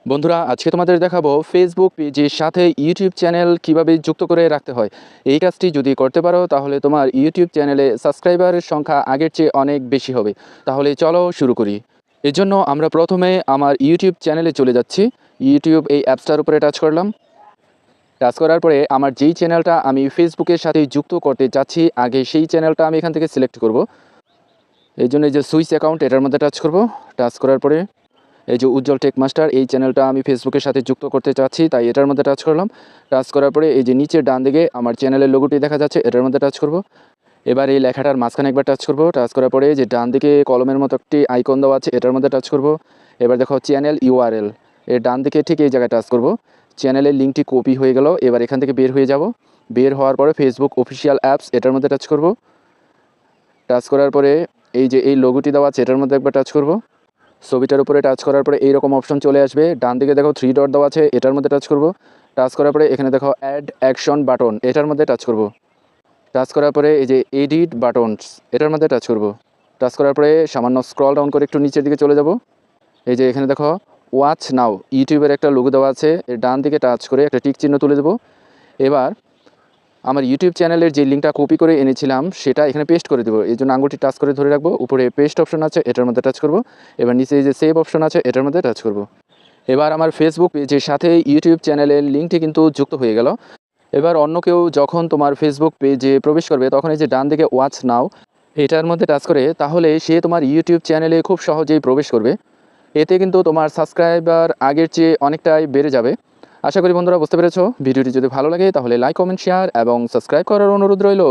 বন্ধুরা, আজকে তোমাদের দেখাবো ফেসবুক পেজের সাথে ইউটিউব চ্যানেল কিভাবে যুক্ত করে রাখতে হয়। এই কাজটি যদি করতে পারো তাহলে তোমার ইউটিউব চ্যানেলে সাবস্ক্রাইবারের সংখ্যা আগের চেয়ে অনেক বেশি হবে। তাহলে চলো শুরু করি। এর জন্য আমরা প্রথমে আমার ইউটিউব চ্যানেলে চলে যাচ্ছি। ইউটিউব এই অ্যাপসটার উপরে টাচ করলাম। টাচ করার পরে আমার যেই চ্যানেলটা আমি ফেসবুকের সাথে যুক্ত করতে চাচ্ছি আগে সেই চ্যানেলটা আমি এখান থেকে সিলেক্ট করব। এই জন্য এই যে সুইচ অ্যাকাউন্ট এটার মধ্যে টাচ করব। টাচ করার পরে এই যে উজ্জ্বল টেক মাস্টার এই চ্যানেলটা আমি ফেসবুকের সাথে যুক্ত করতে চাচ্ছি, তাই এটার মধ্যে টাচ করলাম। টাচ করার পরে এই যে নিচের ডান দিকে আমার চ্যানেলের লোগোটি দেখা যাচ্ছে, এটার মধ্যে টাচ করব। এবার এই লেখাটার মাঝখানে একবার টাচ করব। টাচ করার পরে যে ডান দিকে কলমের মতো একটি আইকন দেওয়া আছে, এটার মধ্যে টাচ করব। এবার দেখো চ্যানেল ইউআরএল, এর ডান দিকে ঠিক এই জায়গায় টাচ করব। চ্যানেলের লিঙ্কটি কপি হয়ে গেল। এবার এখান থেকে বের হয়ে যাব। বের হওয়ার পরে ফেসবুক অফিসিয়াল অ্যাপস এটার মধ্যে টাচ করব। টাচ করার পরে এই যে এই লোগোটি দেওয়া আছে এটার মধ্যে একবার টাচ করব। ছবিটার উপরে টাচ করার পরে এইরকম অপশন চলে আসবে। ডান দিকে দেখো 3 ডট দেওয়া আছে, এটার মধ্যে টাচ করব। টাচ করার পরে এখানে দেখো অ্যাড অ্যাকশন বাটন, এটার মধ্যে টাচ করব। টাচ করার পরে এই যে এডিট বাটনস এটার মধ্যে টাচ করব। টাচ করার পরে সামান্য স্ক্রল ডাউন করে একটু নিচের দিকে চলে যাব। এই যে এখানে দেখো ওয়াচ নাও ইউটিউবের একটা লোগো দেওয়া আছে, এর ডান দিকে টাচ করে একটা টিক চিহ্ন তুলে দেবো। এবার আমার ইউটিউব চ্যানেলের যে লিঙ্কটা কপি করে এনেছিলাম সেটা এখানে পেস্ট করে দেবো। এই জন্য আঙুলটি টাচ করে ধরে রাখবো। উপরে পেস্ট অপশন আছে, এটার মধ্যে টাচ করব। এবার নিচে যে সেভ অপশন আছে এটার মধ্যে টাচ করব। এবার আমার ফেসবুক পেজের সাথে ইউটিউব চ্যানেলের লিঙ্কটি কিন্তু যুক্ত হয়ে গেল। এবার অন্য কেউ যখন তোমার ফেসবুক পেজে প্রবেশ করবে তখন এই যে ডান দিকে ওয়াচ নাও এটার মধ্যে টাচ করে তাহলে সে তোমার ইউটিউব চ্যানেলে খুব সহজেই প্রবেশ করবে। এতে কিন্তু তোমার সাবস্ক্রাইবার আগের চেয়ে অনেকটাই বেড়ে যাবে। আশা করি বন্ধুরা বুঝতে পেরেছো। ভিডিওটি যদি ভালো লাগে তাহলে লাইক, কমেন্ট, শেয়ার এবং সাবস্ক্রাইব করার অনুরোধ রইল।